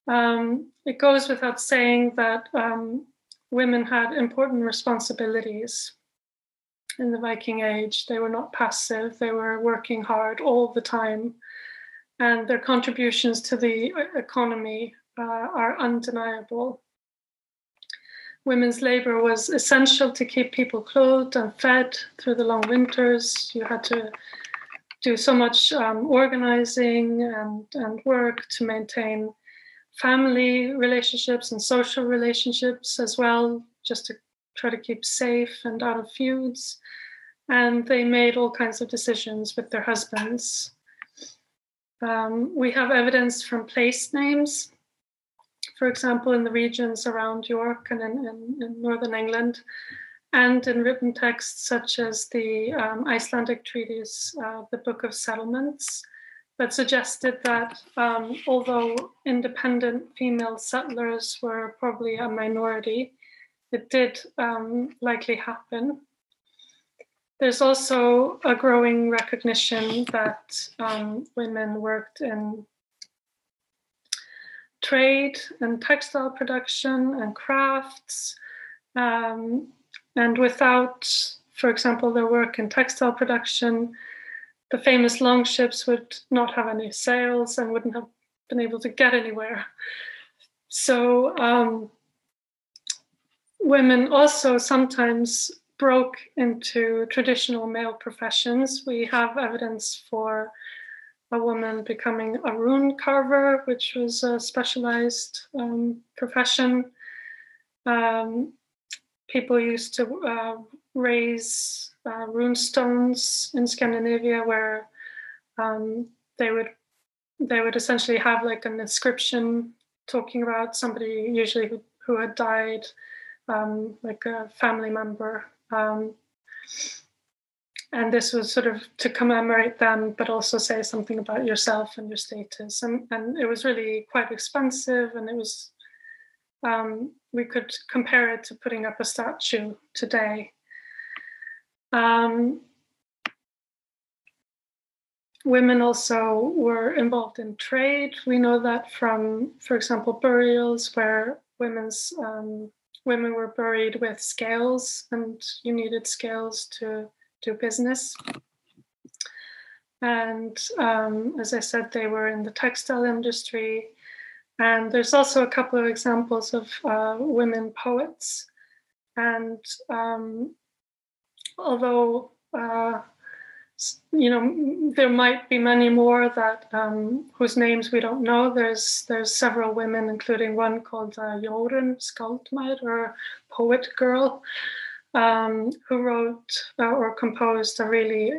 It goes without saying that women had important responsibilities in the Viking Age. They were not passive, they were working hard all the time, and their contributions to the economy are undeniable. Women's labor was essential to keep people clothed and fed through the long winters. You had to do so much organizing and work to maintain family relationships and social relationships as well, just to try to keep safe and out of feuds. And they made all kinds of decisions with their husbands. We have evidence from place names, for example, in the regions around York and in northern England, and in written texts such as the Icelandic treatise, the Book of Settlements, that suggested that although independent female settlers were probably a minority, it did likely happen. There's also a growing recognition that women worked in trade and textile production and crafts. And without, for example, their work in textile production, the famous longships would not have any sails and wouldn't have been able to get anywhere. So women also sometimes broke into traditional male professions. We have evidence for a woman becoming a rune carver, which was a specialized profession. People used to raise rune stones in Scandinavia, where they would essentially have like an inscription talking about somebody usually who had died, like a family member. And this was sort of to commemorate them, but also say something about yourself and your status. And it was really quite expensive, and it was, we could compare it to putting up a statue today. Women also were involved in trade. We know that from, for example, burials where women were buried with scales, and you needed scales to do business. And as I said, they were in the textile industry. And there's also a couple of examples of women poets. And although there might be many more that whose names we don't know. There's several women, including one called Jorunn Skaldmær, or Poet Girl, who wrote or composed a really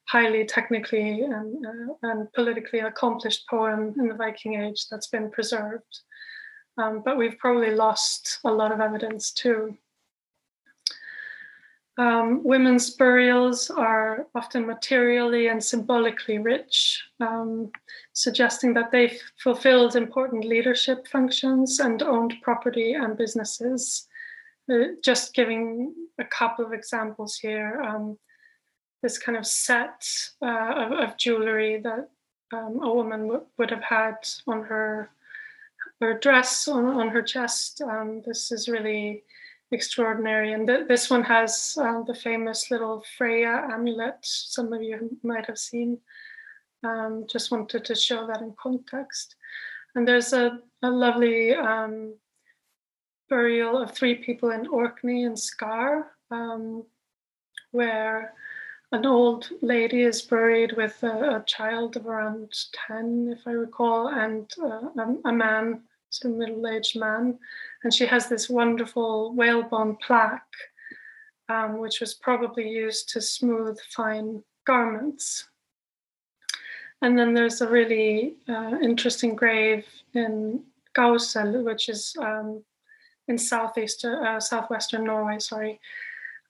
highly technically and politically accomplished poem in the Viking Age that's been preserved. But we've probably lost a lot of evidence too. Women's burials are often materially and symbolically rich, suggesting that they fulfilled important leadership functions and owned property and businesses. Just giving a couple of examples here, this kind of set of jewelry that a woman would have had on her dress, on her chest. This is really extraordinary. And this one has the famous little Freyja amulet, some of you might have seen. Just wanted to show that in context. And there's a lovely burial of 3 people in Orkney in Skar, where an old lady is buried with a child of around 10, if I recall, and a man, a middle-aged man, and she has this wonderful whalebone plaque, which was probably used to smooth fine garments. And then there's a really interesting grave in Gausel, which is in southwestern Norway, sorry.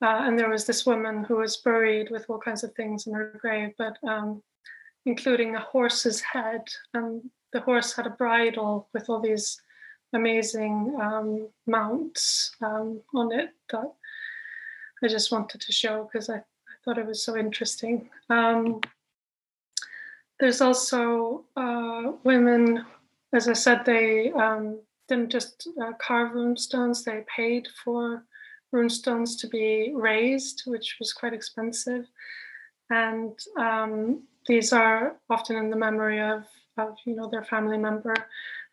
And there was this woman who was buried with all kinds of things in her grave, but including a horse's head. And the horse had a bridle with all these amazing mounts on it that I just wanted to show because I thought it was so interesting. There's also women, as I said, they didn't just carve runestones, they paid for runestones to be raised, which was quite expensive. And these are often in the memory of their family member.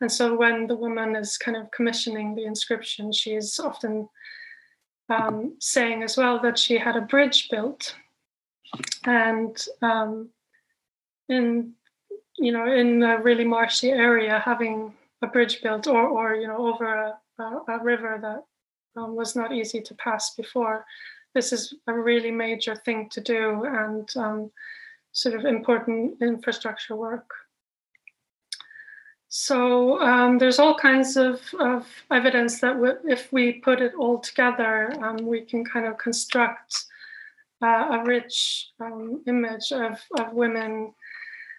And so when the woman is kind of commissioning the inscription, she's often saying as well that she had a bridge built. And in a really marshy area, having a bridge built or over a river that was not easy to pass before, this is a really major thing to do and sort of important infrastructure work. So there's all kinds of evidence that if we put it all together, we can kind of construct a rich image of women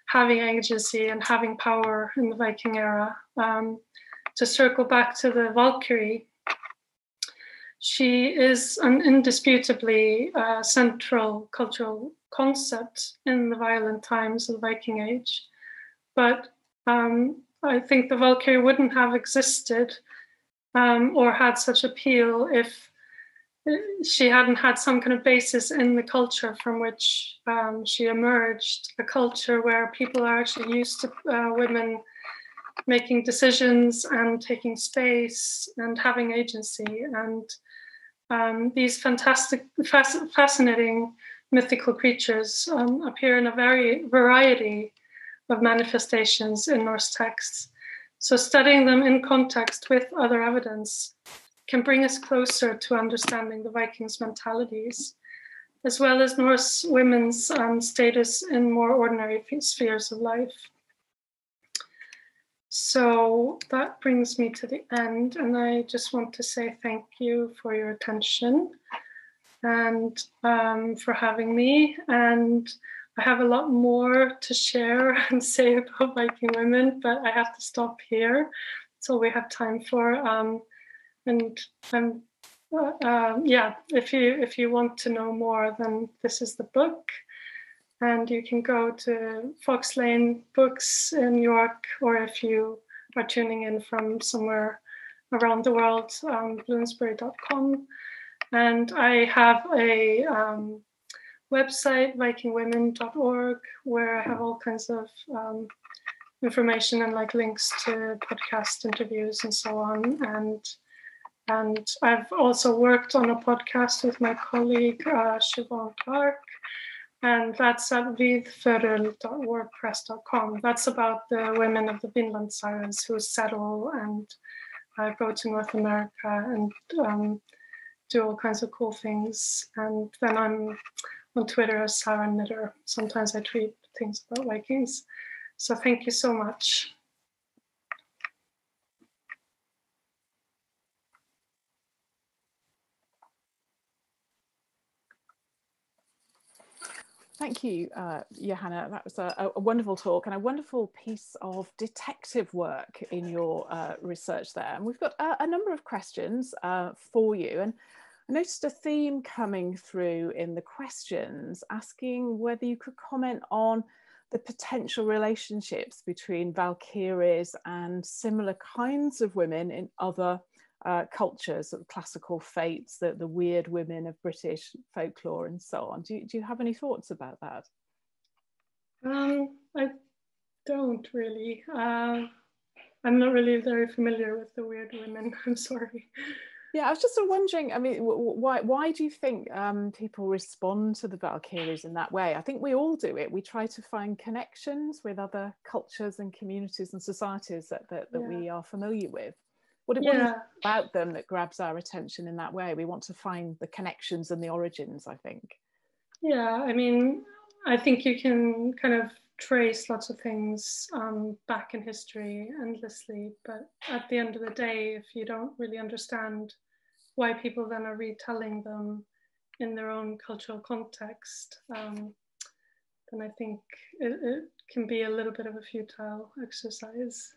having agency and having power in the Viking era. To circle back to the Valkyrie, she is an indisputably central cultural concept in the violent times of the Viking Age. But I think the Valkyrie wouldn't have existed or had such appeal if she hadn't had some kind of basis in the culture from which she emerged, a culture where people are actually used to women making decisions and taking space and having agency. And these fantastic, fascinating mythical creatures appear in a variety of manifestations in Norse texts. So studying them in context with other evidence can bring us closer to understanding the Vikings' mentalities, as well as Norse women's status in more ordinary spheres of life. So that brings me to the end, and I just want to say thank you for your attention and for having me. And I have a lot more to share and say about Viking women, but I have to stop here. That's all we have time for. If you want to know more, then this is the book. And you can go to Fox Lane Books in York, or if you are tuning in from somewhere around the world, bloomsbury.com. And I have a website, vikingwomen.org, where I have all kinds of information and like links to podcast interviews and so on. And I've also worked on a podcast with my colleague, Siobhan Clark, and that's at vidförul.wordpress.com. That's about the women of the Vinland Sagas who settle and go to North America and do all kinds of cool things. And then I'm on Twitter as Sarah Knitter. Sometimes I tweet things about Vikings. So thank you so much. Thank you, Johanna. That was a wonderful talk and a wonderful piece of detective work in your research there. And we've got a number of questions for you. And I noticed a theme coming through in the questions, asking whether you could comment on the potential relationships between Valkyries and similar kinds of women in other cultures, of classical fates, the weird women of British folklore and so on. Do you have any thoughts about that? I don't really. I'm not really very familiar with the weird women. I'm sorry. Yeah, I was just wondering, I mean, why do you think people respond to the Valkyries in that way? I think we all do it. We try to find connections with other cultures and communities and societies that we are familiar with. What is it about them that grabs our attention in that way? We want to find the connections and the origins, I think. Yeah, I mean, I think you can kind of trace lots of things back in history endlessly, but at the end of the day, if you don't really understand why people then are retelling them in their own cultural context, then I think it can be a little bit of a futile exercise.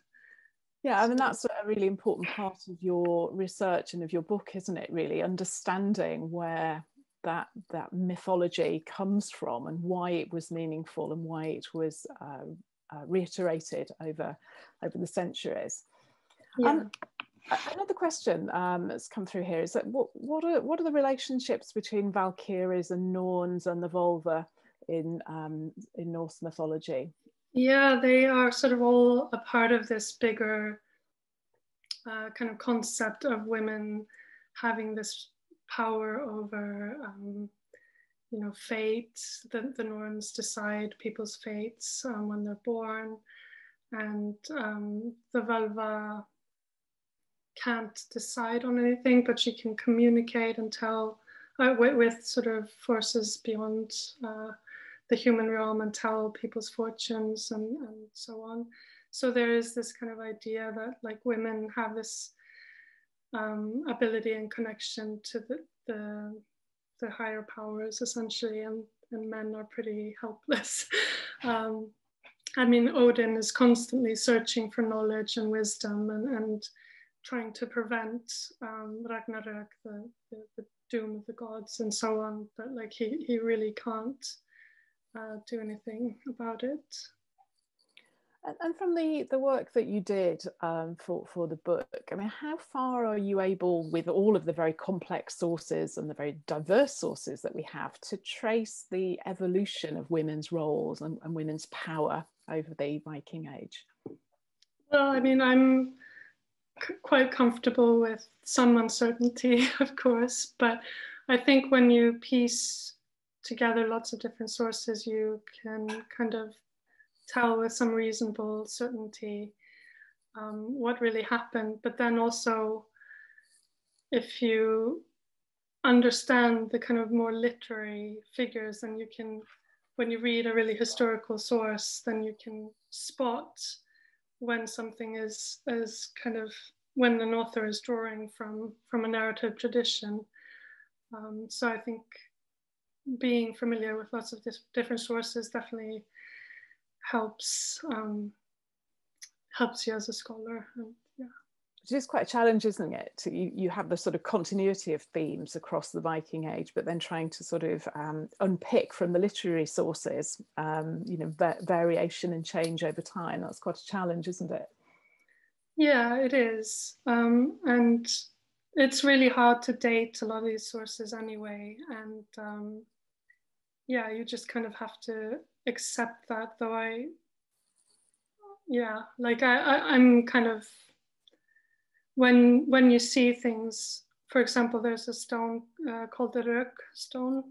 Yeah, I mean, that's a really important part of your research and of your book, isn't it, really? Understanding where that mythology comes from and why it was meaningful and why it was reiterated over the centuries. Yeah. Another question that's come through here is that what are the relationships between Valkyries and Norns and the vulva in Norse mythology? Yeah, they are sort of all a part of this bigger kind of concept of women having this power over, fate. The Norns decide people's fates when they're born, and the vulva can't decide on anything, but she can communicate and tell with sort of forces beyond the human realm and tell people's fortunes and so on. So there is this kind of idea that like women have this ability and connection to the higher powers essentially, and men are pretty helpless. I mean, Odin is constantly searching for knowledge and wisdom and trying to prevent Ragnarok, the doom of the gods and so on, but like he really can't do anything about it. And from the work that you did for the book, I mean, how far are you able, with all of the very complex sources and the very diverse sources that we have, to trace the evolution of women's roles and women's power over the Viking Age? Well, I mean, I'm quite comfortable with some uncertainty, of course, but I think when you piece together lots of different sources, you can kind of tell with some reasonable certainty what really happened. But then also, if you understand the kind of more literary figures, then you can, when you read a really historical source, then you can spot when something is kind of, when an author is drawing from a narrative tradition. So I think being familiar with lots of different sources definitely helps you as a scholar. And, yeah. Which is quite a challenge, isn't it? You have the sort of continuity of themes across the Viking Age, but then trying to sort of unpick from the literary sources, you know, variation and change over time. That's quite a challenge, isn't it? Yeah, it is. And it's really hard to date a lot of these sources anyway. And yeah, you just kind of have to accept that, though I'm kind of, when you see things, for example, there's a stone called the Rök stone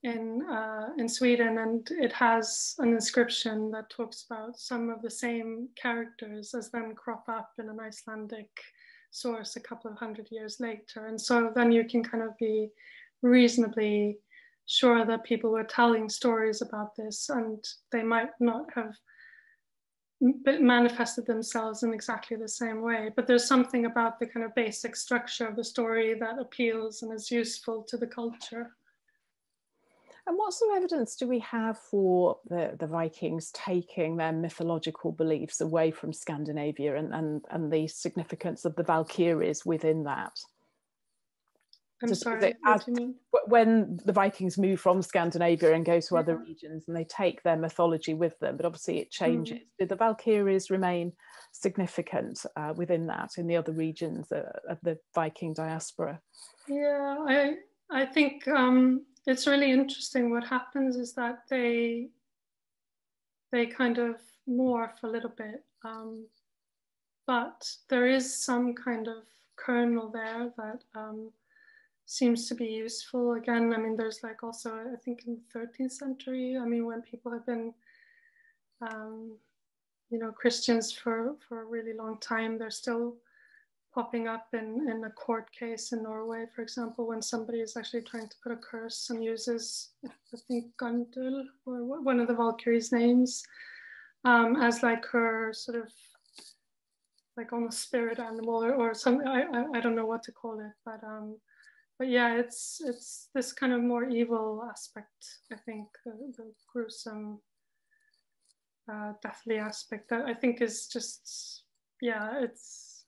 in Sweden, and it has an inscription that talks about some of the same characters as then crop up in an Icelandic source a couple of hundred years later. And so then you can kind of be reasonably sure that people were telling stories about this, and they might not have manifested themselves in exactly the same way, but there's something about the kind of basic structure of the story that appeals and is useful to the culture. And what sort of evidence do we have for the Vikings taking their mythological beliefs away from Scandinavia, and the significance of the Valkyries within that? I'm sorry, what do you mean? When the Vikings move from Scandinavia and go to other regions, and they take their mythology with them, but obviously it changes. Did the Valkyries remain significant within that, in the other regions of the Viking diaspora? Yeah, I think it's really interesting. What happens is that they kind of morph a little bit, but there is some kind of kernel there that seems to be useful. Again, I mean, there's like also, I think in the 13th century, I mean, when people have been, you know, Christians for a really long time, they're still popping up in a court case in Norway, for example, when somebody is actually trying to put a curse and uses, I think, Gundul, or one of the Valkyries' names, as like her sort of like almost spirit animal or something. I don't know what to call it, but yeah, it's this kind of more evil aspect, I think, the gruesome, deathly aspect that I think is just, yeah, it's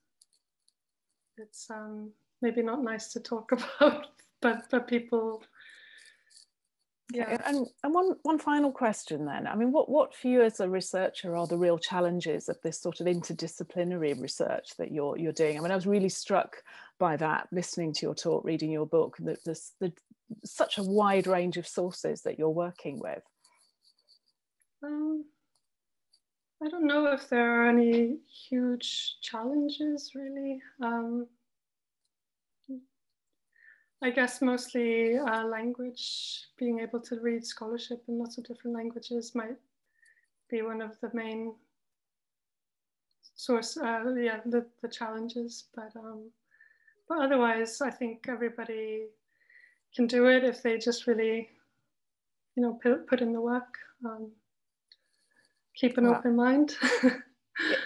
maybe not nice to talk about, but people. Yeah. And one final question then. I mean, what for you as a researcher are the real challenges of this sort of interdisciplinary research that you're doing? I mean, I was really struck by that, listening to your talk, reading your book, that there's such a wide range of sources that you're working with. I don't know if there are any huge challenges, really. I guess mostly language, being able to read scholarship in lots of different languages might be one of the main source, the challenges. But otherwise, I think everybody can do it if they just really, you know, put in the work, keep an open mind.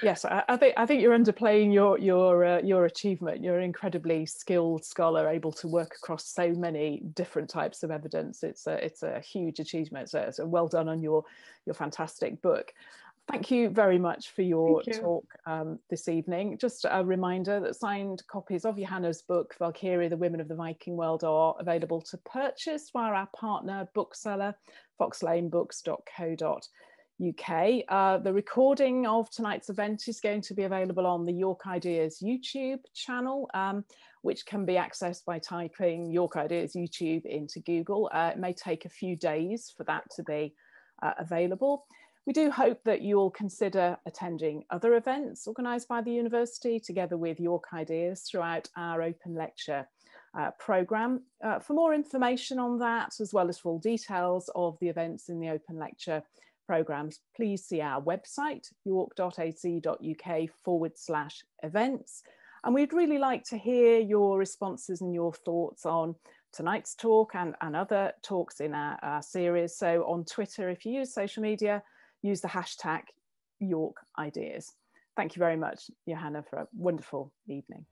Yes, I think you're underplaying your achievement. You're an incredibly skilled scholar, able to work across so many different types of evidence. It's a huge achievement. So well done on your fantastic book. Thank you very much for your talk this evening. Just a reminder that signed copies of Johanna's book, Valkyrie, the Women of the Viking World, are available to purchase via our partner bookseller, foxlanebooks.co.uk. The recording of tonight's event is going to be available on the York Ideas YouTube channel, which can be accessed by typing York Ideas YouTube into Google. It may take a few days for that to be available. We do hope that you'll consider attending other events organised by the university together with York Ideas throughout our open lecture programme. For more information on that, as well as full details of the events in the open lecture programmes, please see our website, york.ac.uk/events. And we'd really like to hear your responses and your thoughts on tonight's talk and other talks in our series. So on Twitter, if you use social media, use the hashtag York Ideas. Thank you very much, Johanna, for a wonderful evening.